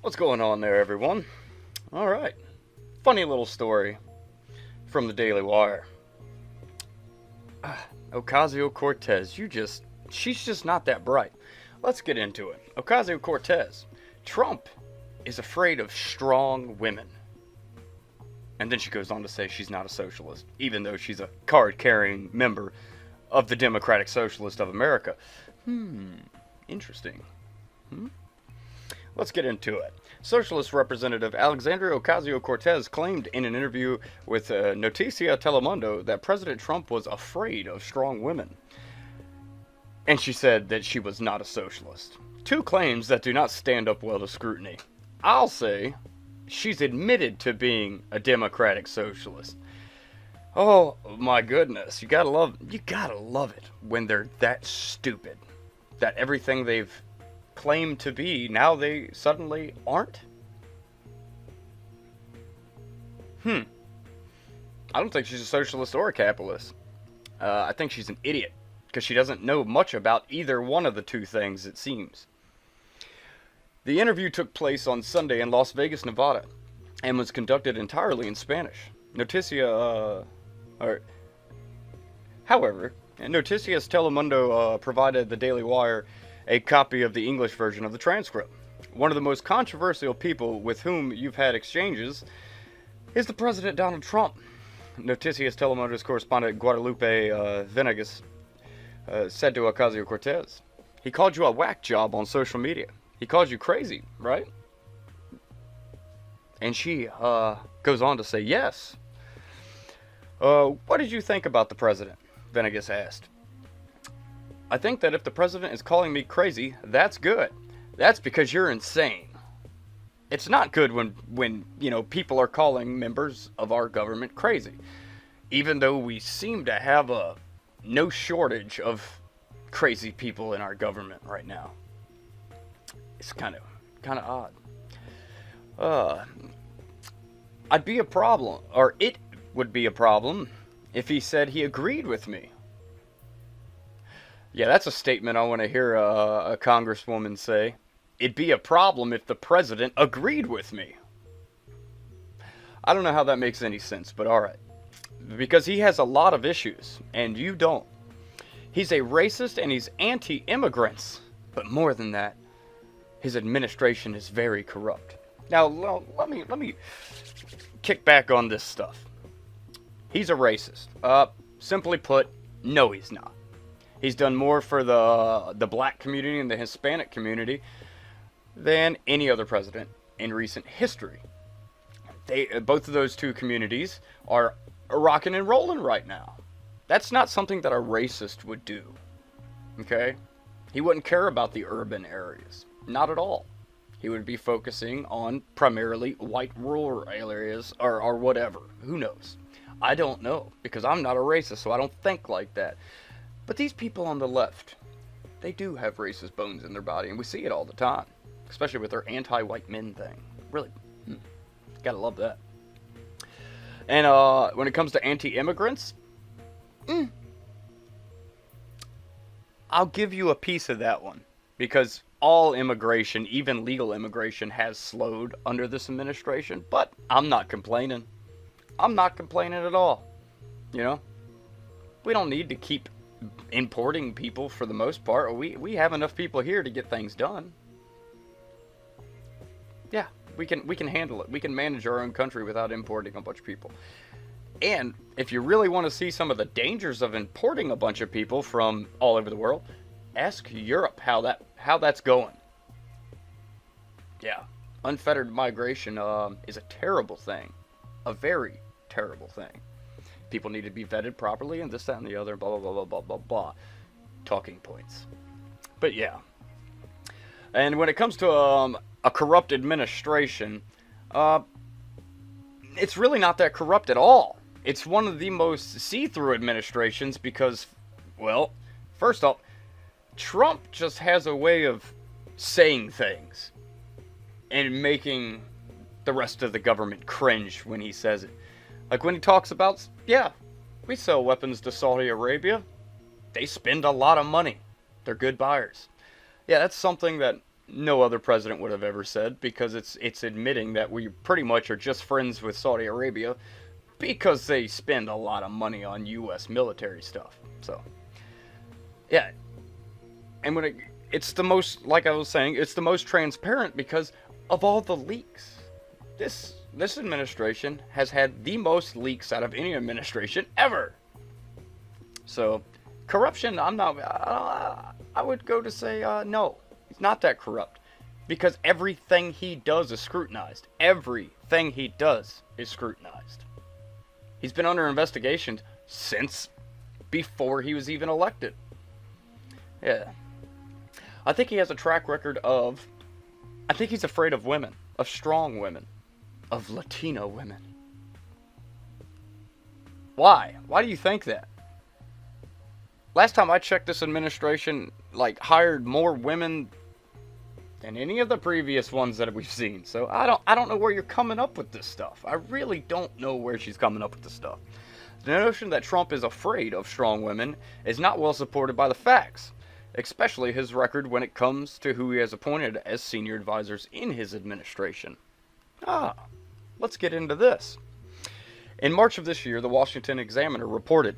What's going on there, everyone? All right. Funny little story from the Daily Wire. Ocasio-Cortez, she's just not that bright. Let's get into it. Ocasio-Cortez, Trump is afraid of strong women. And then she goes on to say she's not a socialist, even though she's a card-carrying member of the Democratic Socialist of America. Interesting. Let's get into it. Socialist Representative Alexandria Ocasio-Cortez claimed in an interview with Noticia Telemundo that President Trump was afraid of strong women. And she said that she was not a socialist. Two claims that do not stand up well to scrutiny. I'll say she's admitted to being a democratic socialist. Oh my goodness, you gotta love it when they're that stupid that everything they've claimed to be now they suddenly aren't. I don't think she's a socialist or a capitalist. I think she's an idiot because she doesn't know much about either one of the two things, it seems. The interview took place on Sunday in Las Vegas, Nevada, and was conducted entirely in Spanish. However, Noticias Telemundo provided the Daily Wire a copy of the English version of the transcript. One of the most controversial people with whom you've had exchanges is the President Donald Trump. Noticias Telemundo's correspondent Guadalupe Venegas said to Ocasio-Cortez, "He called you a whack job on social media. He called you crazy, right?" And she goes on to say, yes. What did you think about the president? Venegas asked. I think that if the president is calling me crazy, that's good. That's because you're insane. It's not good when people are calling members of our government crazy. Even though we seem to have no shortage of crazy people in our government right now. It's kind of odd. It would be a problem if he said he agreed with me. Yeah, that's a statement I want to hear a congresswoman say. It'd be a problem if the president agreed with me. I don't know how that makes any sense, but alright. Because he has a lot of issues, and you don't. He's a racist and he's anti-immigrants. But more than that, his administration is very corrupt. Now, let me kick back on this stuff. He's a racist. Simply put, no he's not. He's done more for the black community and the Hispanic community than any other president in recent history. Both of those two communities are rocking and rolling right now. That's not something that a racist would do. Okay? He wouldn't care about the urban areas. Not at all. He would be focusing on primarily white rural areas or whatever. Who knows? I don't know, because I'm not a racist, so I don't think like that. But these people on the left, they do have racist bones in their body, and we see it all the time. Especially with their anti-white men thing. Really, gotta love that. And when it comes to anti-immigrants, I'll give you a piece of that one. Because all immigration, even legal immigration, has slowed under this administration. But I'm not complaining. I'm not complaining at all. You know? We don't need to keep importing people for the most part. We have enough people here to get things done. Yeah, we can handle it. We can manage our own country without importing a bunch of people. And if you really want to see some of the dangers of importing a bunch of people from all over the world, ask Europe how that's going. Yeah, unfettered migration is a terrible thing. A very terrible thing. People need to be vetted properly and this, that, and the other, blah, blah, blah, blah, blah, blah, blah. Talking points. But yeah. And when it comes to a corrupt administration, it's really not that corrupt at all. It's one of the most see-through administrations because, well, first off, Trump just has a way of saying things and making the rest of the government cringe when he says it. Like when he talks about, yeah, we sell weapons to Saudi Arabia. They spend a lot of money. They're good buyers. Yeah, that's something that no other president would have ever said, because it's admitting that we pretty much are just friends with Saudi Arabia because they spend a lot of money on U.S. military stuff. So, yeah. And it's the most, like I was saying, it's the most transparent because of all the leaks. This administration has had the most leaks out of any administration ever. So, corruption, I would go to say no. He's not that corrupt. Because everything he does is scrutinized. Everything he does is scrutinized. He's been under investigation since before he was even elected. Yeah. I think he has a track record of... I think he's afraid of women. Of strong women. Of Latino women. Why? Why do you think that? Last time I checked, this administration, hired more women than any of the previous ones that we've seen. So I don't know where you're coming up with this stuff. I really don't know where she's coming up with this stuff. The notion that Trump is afraid of strong women is not well supported by the facts, especially his record when it comes to who he has appointed as senior advisors in his administration. Let's get into this. In March of this year, the Washington Examiner reported,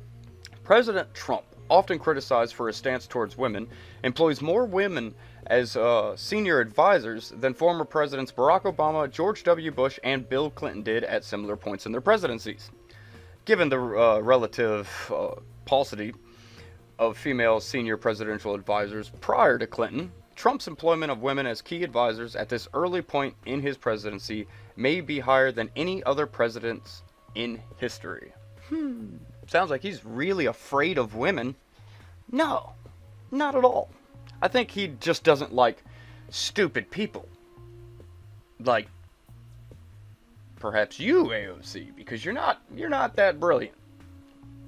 President Trump, often criticized for his stance towards women, employs more women as senior advisors than former presidents Barack Obama, George W. Bush, and Bill Clinton did at similar points in their presidencies. Given the relative paucity of female senior presidential advisors prior to Clinton, Trump's employment of women as key advisors at this early point in his presidency may be higher than any other presidents in history. Sounds like he's really afraid of women. No, not at all. I think he just doesn't like stupid people. Like, perhaps you, AOC, because you're not that brilliant.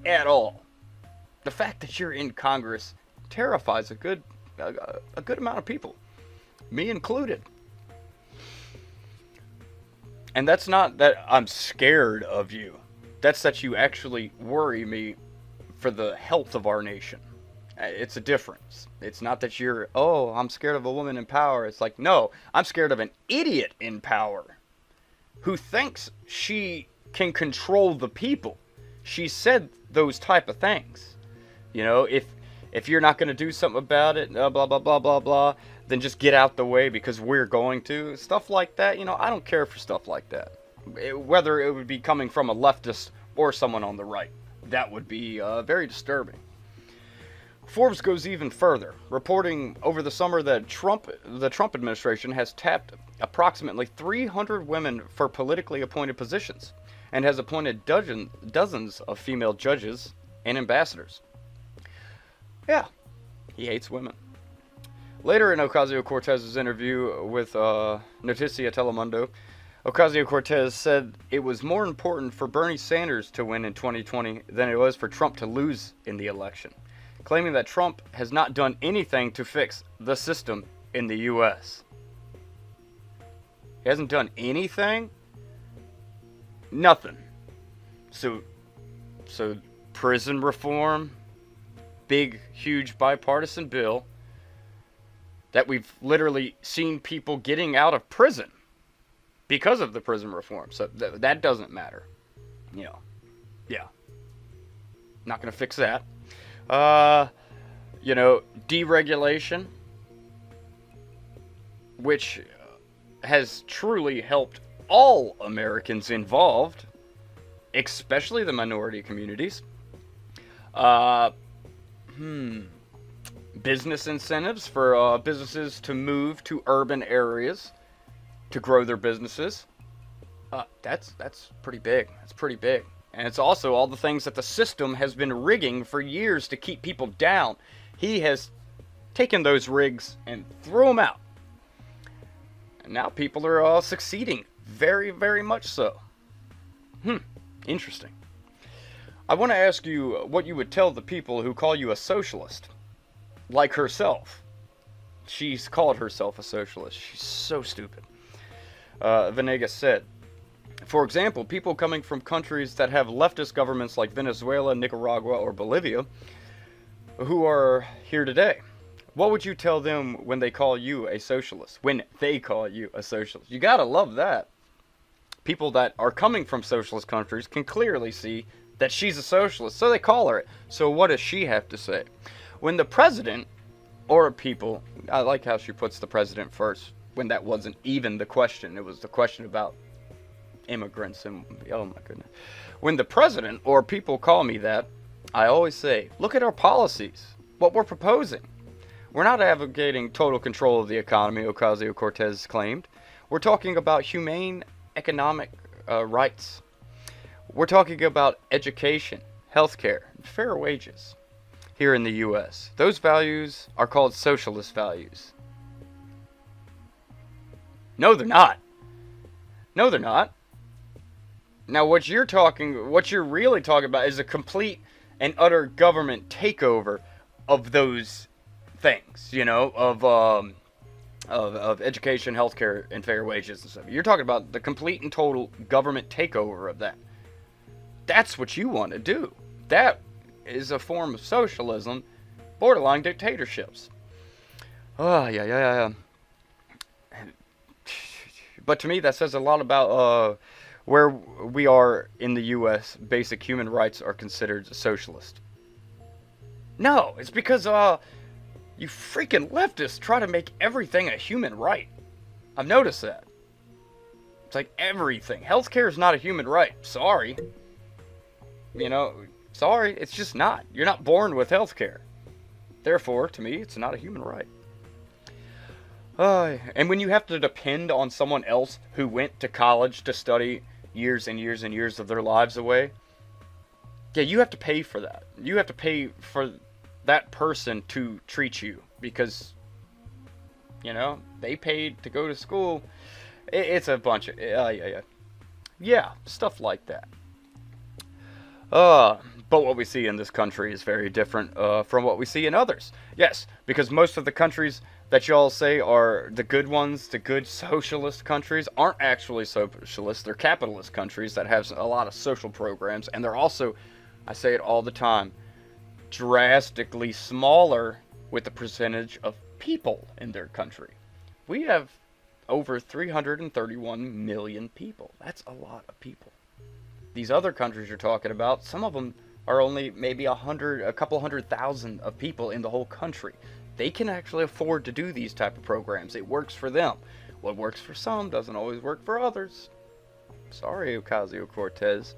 At all. The fact that you're in Congress terrifies a good amount of people. Me included. And that's not that I'm scared of you. That's that you actually worry me for the health of our nation. It's a difference. It's not that you're, I'm scared of a woman in power. It's like, no, I'm scared of an idiot in power who thinks she can control the people. She said those type of things. You know, if you're not going to do something about it, blah, blah, blah, blah, blah, then just get out the way because we're going to. Stuff like that, I don't care for stuff like that. Whether it would be coming from a leftist or someone on the right. That would be very disturbing. Forbes goes even further, reporting over the summer that the Trump administration has tapped approximately 300 women for politically appointed positions and has appointed dozens of female judges and ambassadors. Yeah, he hates women. Later in Ocasio-Cortez's interview with Noticia Telemundo, Ocasio-Cortez said it was more important for Bernie Sanders to win in 2020 than it was for Trump to lose in the election, claiming that Trump has not done anything to fix the system in the U.S. He hasn't done anything? Nothing. So prison reform, big, huge bipartisan bill that we've literally seen people getting out of prison because of the prison reform. So that doesn't matter. Yeah. Not going to fix that. Deregulation, which has truly helped all Americans involved, especially the minority communities. Business incentives for businesses to move to urban areas to grow their businesses. That's pretty big. That's pretty big. And it's also all the things that the system has been rigging for years to keep people down. He has taken those rigs and threw them out. And now people are succeeding. Very, very much so. Interesting. I want to ask you what you would tell the people who call you a socialist. Like herself. She's called herself a socialist. She's so stupid. Venegas said, for example, people coming from countries that have leftist governments like Venezuela, Nicaragua, or Bolivia, who are here today, What would you tell them when they call you a socialist? When they call you a socialist? You gotta love that. People that are coming from socialist countries can clearly see that she's a socialist, so they call her it. So what does she have to say? When the president or people, I like how she puts the president first, when that wasn't even the question. It was the question about immigrants and, oh my goodness. When the president or people call me that, I always say, look at our policies, what we're proposing. We're not advocating total control of the economy, Ocasio-Cortez claimed. We're talking about humane economic rights. We're talking about education, healthcare, and fair wages here in the U.S. Those values are called socialist values. No, they're not. No, they're not. Now, what you're really talking about is a complete and utter government takeover of those things, you know, of education, healthcare, and fair wages and stuff. You're talking about the complete and total government takeover of that. That's what you want to do. That is a form of socialism, borderline dictatorships. Oh, yeah. But to me, that says a lot about where we are in the U.S. Basic human rights are considered socialist. No, it's because you freaking leftists try to make everything a human right. I've noticed that. It's like everything. Healthcare is not a human right. Sorry. You know, sorry, it's just not. You're not born with healthcare. Therefore, to me, it's not a human right. And when you have to depend on someone else who went to college to study years and years and years of their lives away, yeah, you have to pay for that. You have to pay for that person to treat you because, you know, they paid to go to school. It's a bunch of, yeah, stuff like that. But what we see in this country is very different from what we see in others. Yes, because most of the countries that y'all say are the good ones, the good socialist countries, aren't actually socialist. They're capitalist countries that have a lot of social programs, and they're also, I say it all the time, drastically smaller with the percentage of people in their country. We have over 331 million people. That's a lot of people. These other countries you're talking about, some of them are only maybe a couple 100,000 of people in the whole country. They can actually afford to do these type of programs. It works for them. What works for some doesn't always work for others. Sorry, Ocasio-Cortez.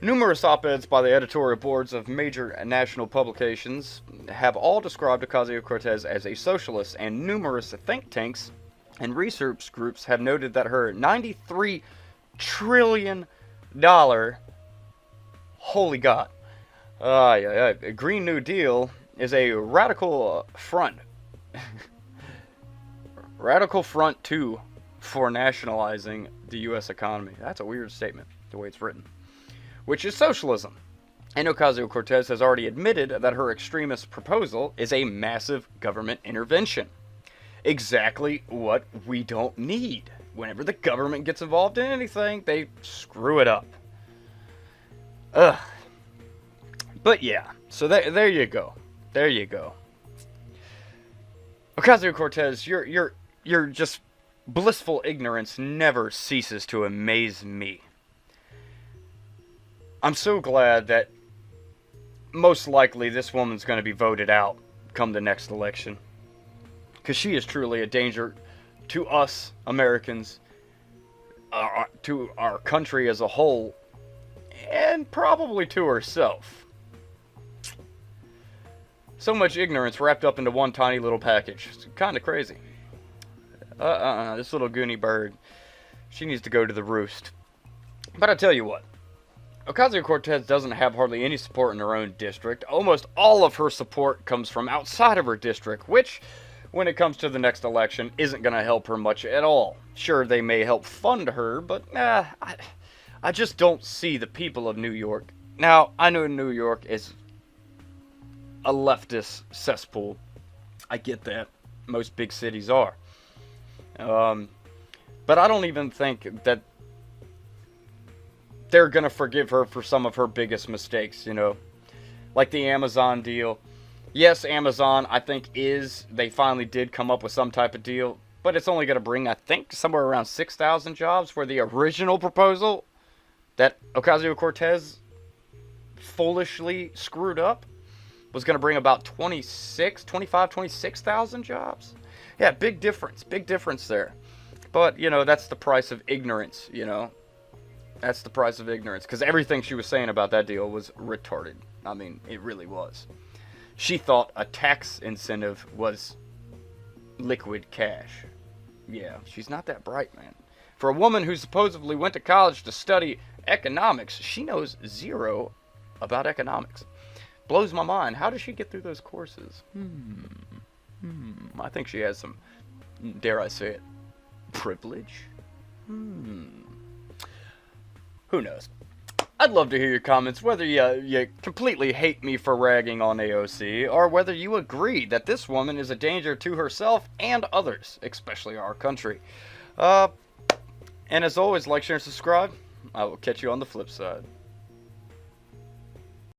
Numerous op-eds by the editorial boards of major national publications have all described Ocasio-Cortez as a socialist, and numerous think tanks and research groups have noted that her $93 trillion, holy God, Green New Deal is a radical front. Radical front, too, for nationalizing the U.S. economy. That's a weird statement, the way it's written. Which is socialism. And Ocasio-Cortez has already admitted that her extremist proposal is a massive government intervention. Exactly what we don't need. Whenever the government gets involved in anything, they screw it up. Ugh. But yeah, so there you go. There you go. Ocasio-Cortez, your just blissful ignorance never ceases to amaze me. I'm so glad that most likely this woman's going to be voted out come the next election. Because she is truly a danger to us Americans, to our country as a whole, and probably to herself. So much ignorance wrapped up into one tiny little package. It's kind of crazy. This little goony bird, she needs to go to the roost. But I tell you what, Ocasio-Cortez doesn't have hardly any support in her own district. Almost all of her support comes from outside of her district, which, when it comes to the next election, isn't going to help her much at all. Sure, they may help fund her, but I just don't see the people of New York. Now, I know New York is a leftist cesspool. I get that. Most big cities are. But I don't even think that they're going to forgive her for some of her biggest mistakes, you know. Like the Amazon deal. Yes, Amazon, I think, they finally did come up with some type of deal, but it's only going to bring, I think, somewhere around 6,000 jobs, where the original proposal that Ocasio-Cortez foolishly screwed up was going to bring about 26,000 jobs. Yeah, big difference there. But, that's the price of ignorance. That's the price of ignorance, because everything she was saying about that deal was retarded. I mean, it really was. She thought a tax incentive was liquid cash. Yeah, she's not that bright, man. For a woman who supposedly went to college to study economics, she knows zero about economics. Blows my mind. How does she get through those courses? I think she has some, dare I say it, privilege? Who knows? I'd love to hear your comments, whether you completely hate me for ragging on AOC, or whether you agree that this woman is a danger to herself and others, especially our country. And as always, like, share, and subscribe. I will catch you on the flip side.